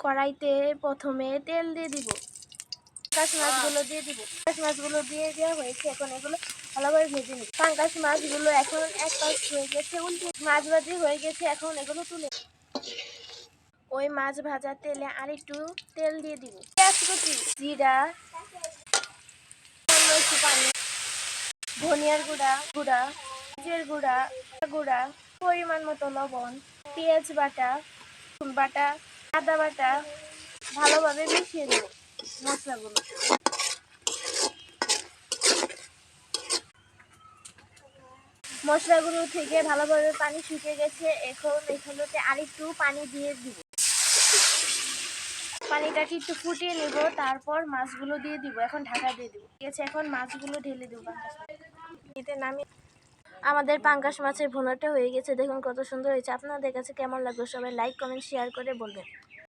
কড়াইতে প্রথমে তেল দিয়ে দিব, পাঙ্গাস মাছগুলো দিয়ে দিব। পাঙ্গাস মাছগুলো দিয়ে দেওয়া হয়েছে, এখন এগুলো ভালোভাবে ভেজে নিব। পাঙ্গাস মাছগুলো এখন এক পাশ হয়ে গেছে, উল্টে মাছ ভাজি হয়ে গেছে, এখন এগুলো তুলে ওই মাছ ভাজা তেলে আরেকটু তেল দিয়ে দিব, পেঁয়াজ কুচি, জিরা, একটু পানি, ধনিয়ার গুঁড়া, জিরের গুঁড়া, গুঁড়া, পরিমাণ মতো লবণ, পেঁয়াজ বাটা, বাটা, আদা বাটা ভালোভাবে মিশিয়ে দেব। মশলাগুলো মশলাগুলো থেকে ভালোভাবে পানি শুকিয়ে গেছে, এখন এখানে আরেকটু পানি দিয়ে দিব। পানিটাকে একটু ফুটিয়ে নেব, তারপর মাছগুলো দিয়ে দিব। এখন ঢাকা দিয়ে দিব। ঠিক আছে, এখন মাছগুলো ঢেলে দেবো। এতে নামিয়ে আমাদের পাঙ্গাস মাছের ভুনাটা হয়ে গেছে। দেখুন কত সুন্দর হয়েছে। আপনাদের কাছে কেমন লাগলো সবাই লাইক কমেন্ট শেয়ার করে বলবেন।